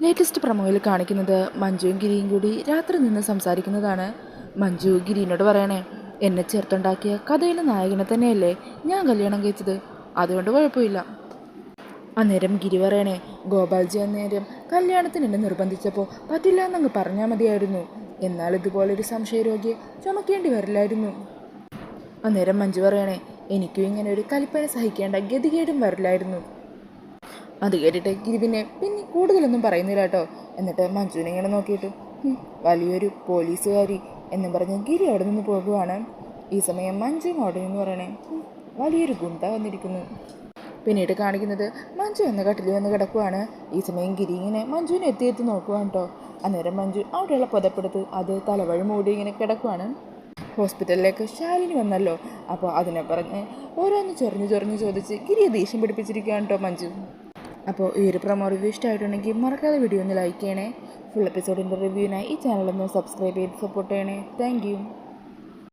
Latest പ്രൊമോയിൽ കാണിക്കുന്നത് മഞ്ജുവും ഗിരിയും കൂടി രാത്രി നിന്ന് സംസാരിക്കുന്നതാണ്. മഞ്ജു ഗിരീനോട് പറയണേ, എന്നെ ചേർത്തുണ്ടാക്കിയ കഥയിലെ നായകനെ തന്നെയല്ലേ ഞാൻ കല്യാണം കഴിച്ചത്, അതുകൊണ്ട് കുഴപ്പമില്ല. അന്നേരം ഗിരി പറയണേ, ഗോപാൽജി അന്നേരം കല്യാണത്തിന് എന്നെ നിർബന്ധിച്ചപ്പോൾ പറ്റില്ല എന്നങ്ങ് പറഞ്ഞാൽ മതിയായിരുന്നു, എന്നാൽ ഇതുപോലൊരു സംശയരോഗിയെ ചുമക്കേണ്ടി വരില്ലായിരുന്നു. അന്നേരം മഞ്ജു പറയണേ, എനിക്കും ഇങ്ങനെ ഒരു കലിപ്പന സഹിക്കേണ്ട ഗതികേടും വരില്ലായിരുന്നു. അത് കേട്ടിട്ട് ഗിരി പിന്നെ കൂടുതലൊന്നും പറയുന്നില്ല കേട്ടോ. എന്നിട്ട് മഞ്ജുവിനെ ഇങ്ങനെ നോക്കിയിട്ട് വലിയൊരു പോലീസുകാരി എന്നും പറഞ്ഞ് ഗിരി അവിടെ നിന്ന് പോകുവാണ്. ഈ സമയം മഞ്ജു അവിടെ നിന്ന് പറയണേ, വലിയൊരു ഗുണ്ട വന്നിരിക്കുന്നു. പിന്നീട് കാണിക്കുന്നത് മഞ്ജു എന്ന കട്ടിൽ വന്ന് കിടക്കുവാണ്. ഈ സമയം ഗിരി ഇങ്ങനെ മഞ്ജുവിനെ എത്തി നോക്കുവാണ് കേട്ടോ. അന്നേരം മഞ്ജു അവിടെയുള്ള പുതപ്പെടുത്ത് അത് തലവഴി മൂടി ഇങ്ങനെ കിടക്കുവാണ്. ഹോസ്പിറ്റലിലേക്ക് ശാലിനി വന്നല്ലോ, അപ്പോൾ അതിനെ പറഞ്ഞ് ഓരോന്ന് ചൊറിഞ്ഞ് ചോദിച്ച് ഗിരിയെ ദേഷ്യം പിടിപ്പിച്ചിരിക്കുകയാണ് കേട്ടോ മഞ്ജു. അപ്പോൾ ഈ ഒരു പ്രൊമോ റിവ്യൂ ഇഷ്ടമായിട്ടുണ്ടെങ്കിൽ മറക്കാതെ വീഡിയോ ഒന്ന് ലൈക്ക് ചെയ്യണേ. ഫുൾ എപ്പിസോഡിൻ്റെ റിവ്യൂവിനായി ഈ ചാനലൊന്ന് സബ്സ്ക്രൈബ് ചെയ്ത് സപ്പോർട്ട് ചെയ്യണേ. താങ്ക്